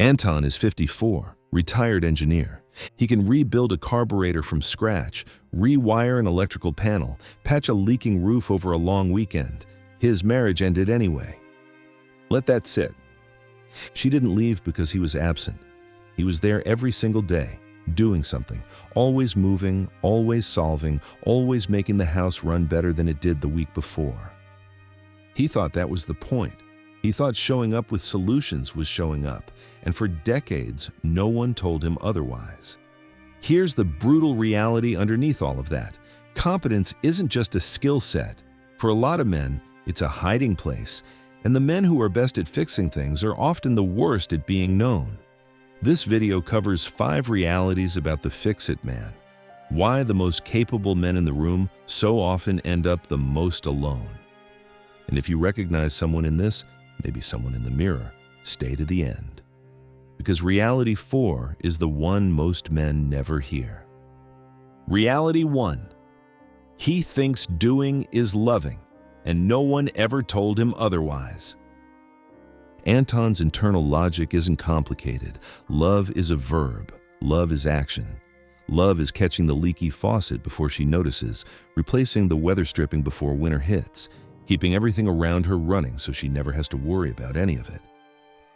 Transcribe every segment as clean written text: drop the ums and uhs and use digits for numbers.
Anton is 54, retired engineer. He can rebuild a carburetor from scratch, rewire an electrical panel, patch a leaking roof over a long weekend. His marriage ended anyway. Let that sit. She didn't leave because he was absent. He was there every single day, doing something, always moving, always solving, always making the house run better than it did the week before. He thought that was the point. He thought showing up with solutions was showing up, and for decades, no one told him otherwise. Here's the brutal reality underneath all of that. Competence isn't just a skill set. For a lot of men, it's a hiding place, and the men who are best at fixing things are often the worst at being known. This video covers 5 realities about the fix-it man, why the most capable men in the room so often end up the most alone. And if you recognize someone in this, maybe someone in the mirror, stay to the end. Because reality 4 is the one most men never hear. Reality 1. He thinks doing is loving, and no one ever told him otherwise. Anton's internal logic isn't complicated. Love is a verb. Love is action. Love is catching the leaky faucet before she notices, replacing the weather stripping before winter hits, keeping everything around her running so she never has to worry about any of it.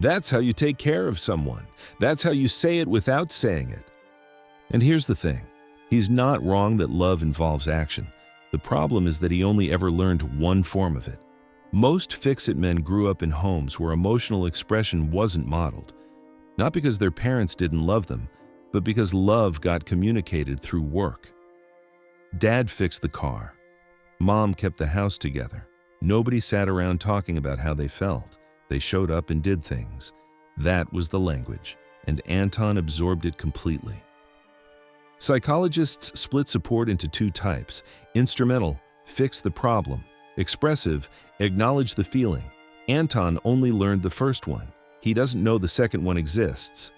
That's how you take care of someone. That's how you say it without saying it. And here's the thing. He's not wrong that love involves action. The problem is that he only ever learned one form of it. Most fix-it men grew up in homes where emotional expression wasn't modeled. Not because their parents didn't love them, but because love got communicated through work. Dad fixed the car. Mom kept the house together. Nobody sat around talking about how they felt. They showed up and did things. That was the language, and Anton absorbed it completely. Psychologists split support into 2 types: instrumental, fix the problem; expressive, acknowledge the feeling. Anton only learned the first one. He doesn't know the second one exists.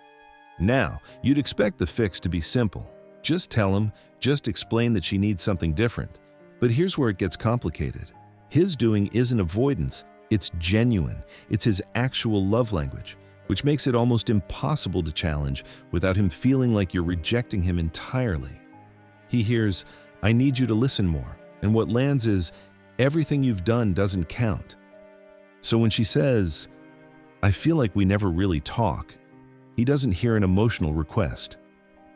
Now, you'd expect the fix to be simple. Just tell him, just explain that she needs something different. But here's where it gets complicated. His doing isn't avoidance, it's genuine. It's his actual love language, which makes it almost impossible to challenge without him feeling like you're rejecting him entirely. He hears, "I need you to listen more," and what lands is, "Everything you've done doesn't count." So when she says, "I feel like we never really talk," he doesn't hear an emotional request.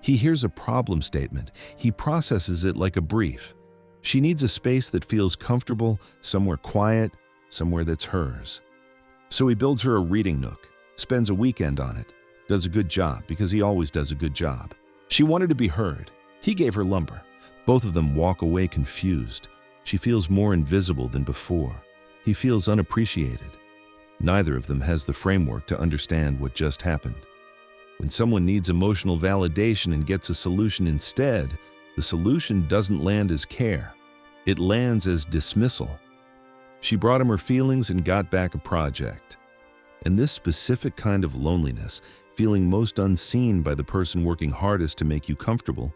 He hears a problem statement. He processes it like a brief. She needs a space that feels comfortable, somewhere quiet, somewhere that's hers. So he builds her a reading nook, spends a weekend on it, does a good job because he always does a good job. She wanted to be heard. He gave her lumber. Both of them walk away confused. She feels more invisible than before. He feels unappreciated. Neither of them has the framework to understand what just happened. When someone needs emotional validation and gets a solution instead, the solution doesn't land as care. It lands as dismissal. She brought him her feelings and got back a project. And this specific kind of loneliness, feeling most unseen by the person working hardest to make you comfortable,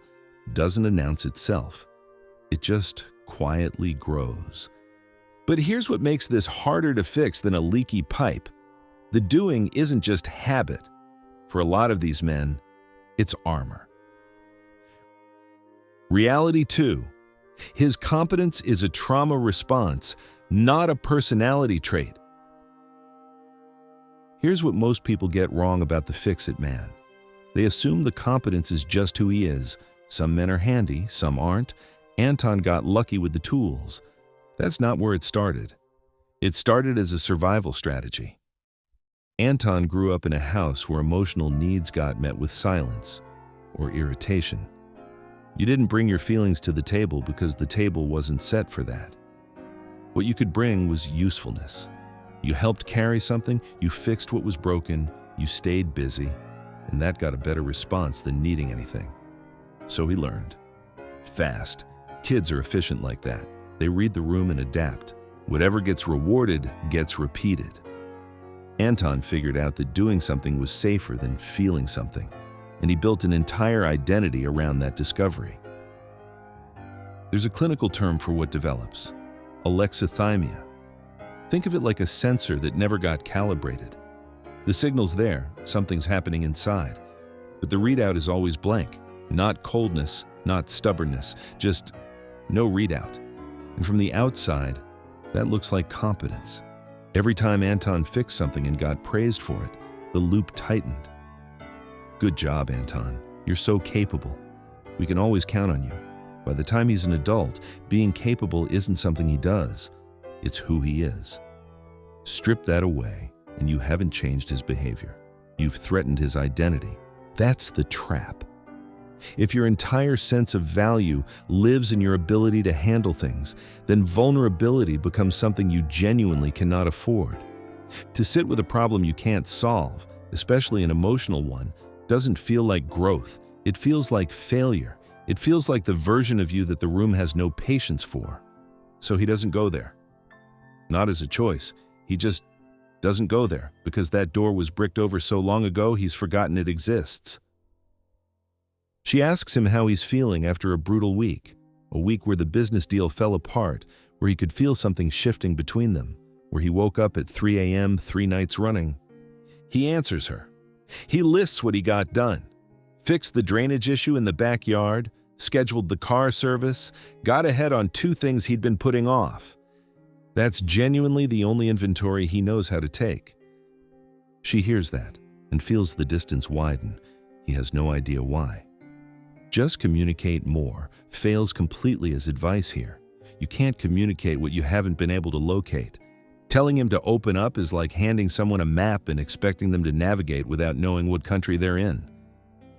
doesn't announce itself. It just quietly grows. But here's what makes this harder to fix than a leaky pipe. The doing isn't just habit. For a lot of these men, it's armor. Reality 2. His competence is a trauma response, not a personality trait. Here's what most people get wrong about the fix-it man. They assume the competence is just who he is. Some men are handy, some aren't. Anton got lucky with the tools. That's not where it started. It started as a survival strategy. Anton grew up in a house where emotional needs got met with silence or irritation. You didn't bring your feelings to the table because the table wasn't set for that. What you could bring was usefulness. You helped carry something, you fixed what was broken, you stayed busy, and that got a better response than needing anything. So he learned. Fast. Kids are efficient like that. They read the room and adapt. Whatever gets rewarded gets repeated. Anton figured out that doing something was safer than feeling something, and he built an entire identity around that discovery. There's a clinical term for what develops: alexithymia. Think of it like a sensor that never got calibrated. The signal's there, something's happening inside. But the readout is always blank. Not coldness, not stubbornness, just no readout. And from the outside, that looks like competence. Every time Anton fixed something and got praised for it, the loop tightened. Good job, Anton. You're so capable. We can always count on you. By the time he's an adult, being capable isn't something he does. It's who he is. Strip that away, and you haven't changed his behavior. You've threatened his identity. That's the trap. If your entire sense of value lives in your ability to handle things, then vulnerability becomes something you genuinely cannot afford. To sit with a problem you can't solve, especially an emotional one, doesn't feel like growth. It feels like failure. It feels like the version of you that the room has no patience for. So he doesn't go there. Not as a choice. He just doesn't go there because that door was bricked over so long ago he's forgotten it exists. She asks him how he's feeling after a brutal week, a week where the business deal fell apart, where he could feel something shifting between them, where he woke up at 3 a.m. 3 nights running. He answers her. He lists what he got done. Fixed the drainage issue in the backyard, scheduled the car service, got ahead on 2 things he'd been putting off. That's genuinely the only inventory he knows how to take. She hears that and feels the distance widen. He has no idea why. Just communicate more fails completely as advice here. You can't communicate what you haven't been able to locate. Telling him to open up is like handing someone a map and expecting them to navigate without knowing what country they're in.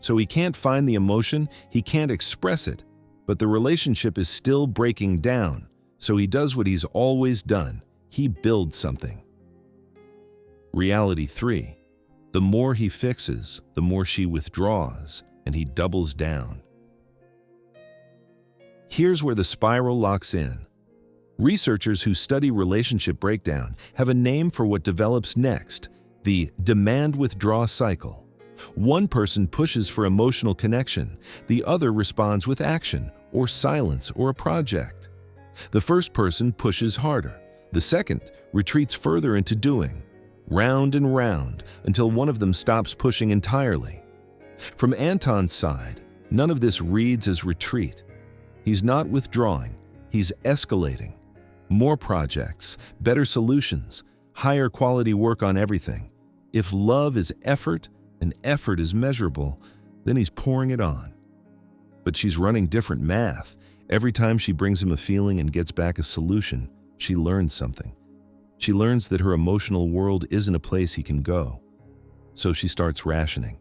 So he can't find the emotion, he can't express it, but the relationship is still breaking down. So he does what he's always done. He builds something. Reality 3. The more he fixes, the more she withdraws, and he doubles down. Here's where the spiral locks in. Researchers who study relationship breakdown have a name for what develops next: the demand-withdraw cycle. One person pushes for emotional connection, the other responds with action, or silence, or a project. The first person pushes harder, the second retreats further into doing, round and round, until one of them stops pushing entirely. From Anton's side, none of this reads as retreat. He's not withdrawing, he's escalating. More projects, better solutions, higher quality work on everything. If love is effort, and effort is measurable, then he's pouring it on. But she's running different math. Every time she brings him a feeling and gets back a solution, she learns something. She learns that her emotional world isn't a place he can go. So she starts rationing.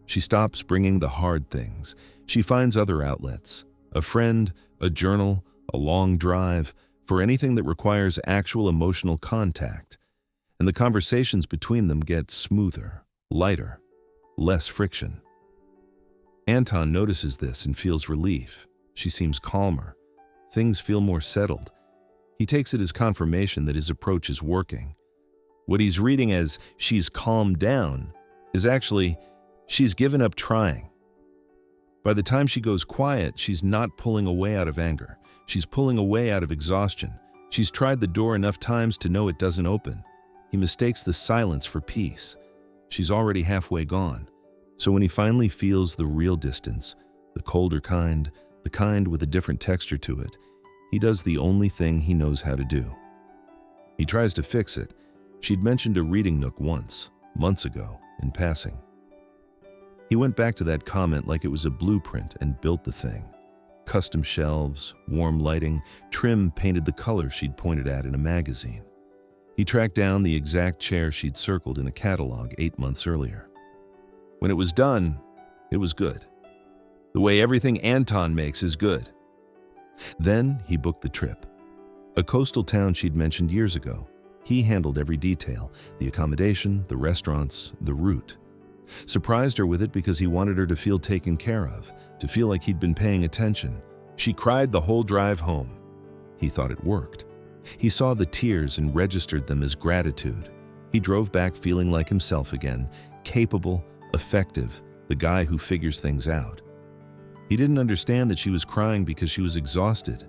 She stops bringing the hard things. She finds other outlets. A friend, a journal, a long drive, for anything that requires actual emotional contact. And the conversations between them get smoother, lighter, less friction. Anton notices this and feels relief. She seems calmer. Things feel more settled. He takes it as confirmation that his approach is working. What he's reading as "she's calmed down" is actually "she's given up trying." By the time she goes quiet, she's not pulling away out of anger. She's pulling away out of exhaustion. She's tried the door enough times to know it doesn't open. He mistakes the silence for peace. She's already halfway gone. So when he finally feels the real distance, the colder kind, the kind with a different texture to it, he does the only thing he knows how to do. He tries to fix it. She'd mentioned a reading nook once, months ago, in passing. He went back to that comment like it was a blueprint and built the thing. Custom shelves, warm lighting, trim painted the color she'd pointed at in a magazine. He tracked down the exact chair she'd circled in a catalog 8 months earlier. When it was done, it was good. The way everything Anton makes is good. Then he booked the trip. A coastal town she'd mentioned years ago. He handled every detail, the accommodation, the restaurants, the route. Surprised her with it because he wanted her to feel taken care of, to feel like he'd been paying attention. She cried the whole drive home. He thought it worked. He saw the tears and registered them as gratitude. He drove back feeling like himself again, capable, effective, the guy who figures things out. He didn't understand that she was crying because she was exhausted.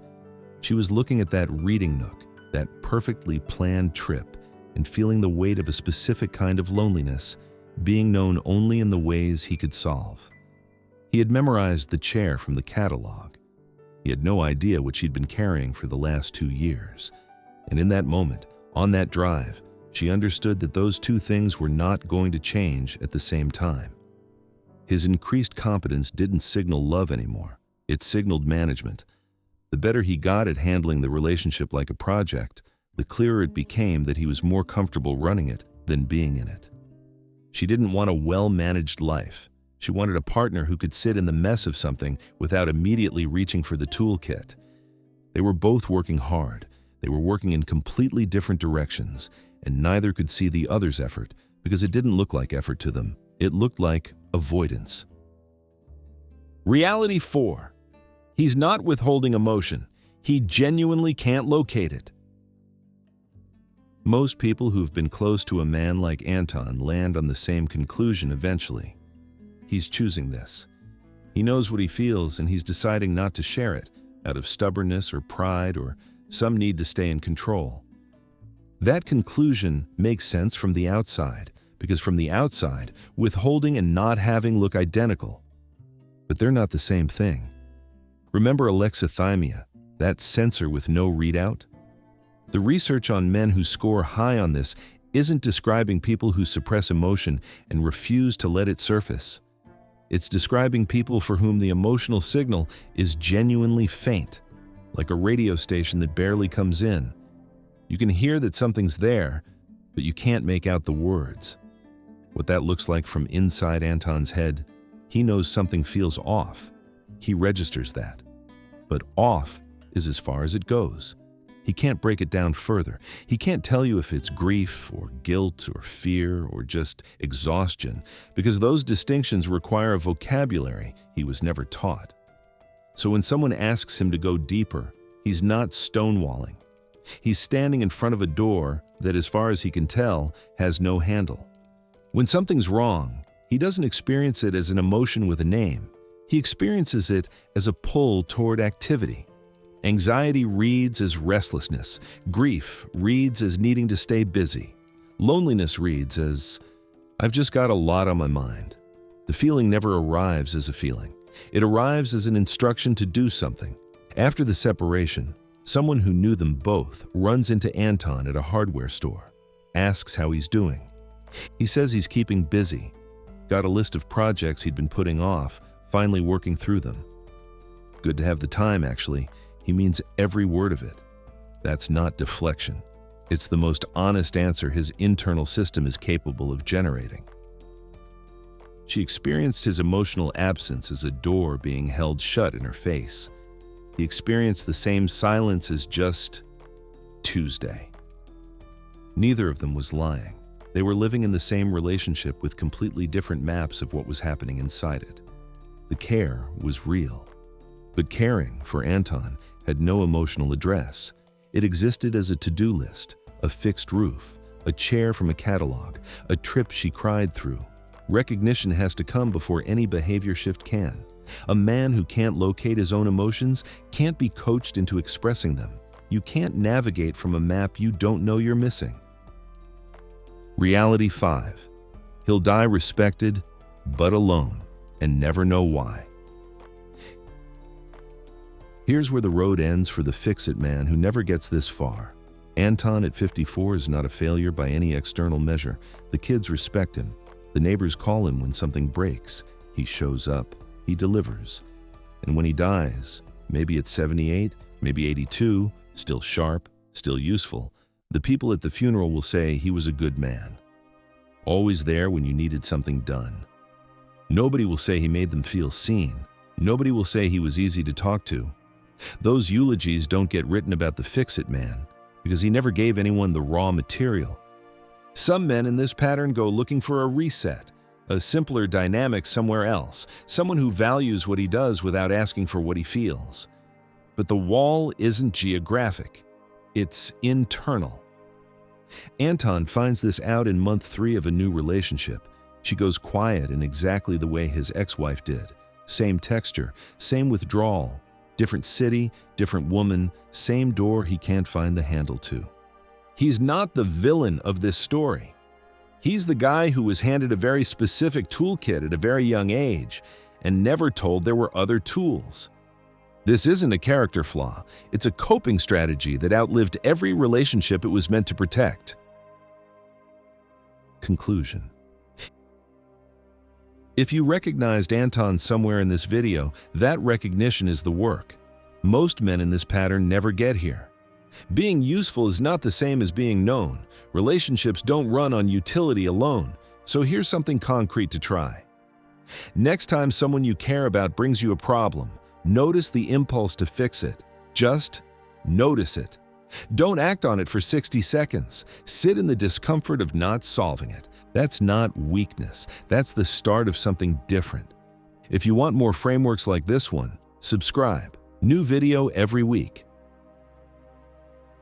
She was looking at that reading nook, that perfectly planned trip, and feeling the weight of a specific kind of loneliness, being known only in the ways he could solve. He had memorized the chair from the catalog. He had no idea what she'd been carrying for the last 2 years. And in that moment, on that drive, she understood that those two things were not going to change at the same time. His increased competence didn't signal love anymore. It signaled management. The better he got at handling the relationship like a project, the clearer it became that he was more comfortable running it than being in it. She didn't want a well-managed life. She wanted a partner who could sit in the mess of something without immediately reaching for the toolkit. They were both working hard. They were working in completely different directions, and neither could see the other's effort because it didn't look like effort to them. It looked like avoidance. Reality 4. He's not withholding emotion. He genuinely can't locate it. Most people who've been close to a man like Anton land on the same conclusion eventually. He's choosing this. He knows what he feels, and he's deciding not to share it out of stubbornness or pride or some need to stay in control. That conclusion makes sense from the outside, because from the outside, withholding and not having look identical. But they're not the same thing. Remember alexithymia, that sensor with no readout? The research on men who score high on this isn't describing people who suppress emotion and refuse to let it surface. It's describing people for whom the emotional signal is genuinely faint, like a radio station that barely comes in. You can hear that something's there, but you can't make out the words. What that looks like from inside Anton's head, he knows something feels off. He registers that. But off is as far as it goes. He can't break it down further. He can't tell you if it's grief or guilt or fear or just exhaustion, because those distinctions require a vocabulary he was never taught. So when someone asks him to go deeper, he's not stonewalling. He's standing in front of a door that, as far as he can tell, has no handle. When something's wrong, he doesn't experience it as an emotion with a name. He experiences it as a pull toward activity. Anxiety reads as restlessness. Grief reads as needing to stay busy. Loneliness reads as, I've just got a lot on my mind. The feeling never arrives as a feeling. It arrives as an instruction to do something. After the separation, someone who knew them both runs into Anton at a hardware store, asks how he's doing. He says he's keeping busy, got a list of projects he'd been putting off, finally working through them. Good to have the time, actually. He means every word of it. That's not deflection. It's the most honest answer his internal system is capable of generating. She experienced his emotional absence as a door being held shut in her face. He experienced the same silence as just Tuesday. Neither of them was lying. They were living in the same relationship with completely different maps of what was happening inside it. The care was real. But caring, for Anton, had no emotional address. It existed as a to-do list, a fixed roof, a chair from a catalog, a trip she cried through. Recognition has to come before any behavior shift can. A man who can't locate his own emotions can't be coached into expressing them. You can't navigate from a map you don't know you're missing. Reality 5. He'll die respected, but alone, and never know why. Here's where the road ends for the fix-it man who never gets this far. Anton at 54 is not a failure by any external measure. The kids respect him. The neighbors call him when something breaks. He shows up. He delivers. And when he dies, maybe at 78, maybe 82, still sharp, still useful, the people at the funeral will say he was a good man. Always there when you needed something done. Nobody will say he made them feel seen. Nobody will say he was easy to talk to. Those eulogies don't get written about the fix-it man because he never gave anyone the raw material. Some men in this pattern go looking for a reset, a simpler dynamic somewhere else, someone who values what he does without asking for what he feels. But the wall isn't geographic, it's internal. Anton finds this out in month 3 of a new relationship. She goes quiet in exactly the way his ex-wife did. Same texture, same withdrawal. Different city, different woman, same door he can't find the handle to. He's not the villain of this story. He's the guy who was handed a very specific toolkit at a very young age and never told there were other tools. This isn't a character flaw, it's a coping strategy that outlived every relationship it was meant to protect. Conclusion. If you recognized Anton somewhere in this video, that recognition is the work. Most men in this pattern never get here. Being useful is not the same as being known. Relationships don't run on utility alone, so here's something concrete to try. Next time someone you care about brings you a problem, notice the impulse to fix it. Just notice it. Don't act on it for 60 seconds. Sit in the discomfort of not solving it. That's not weakness. That's the start of something different. If you want more frameworks like this one, subscribe. New video every week.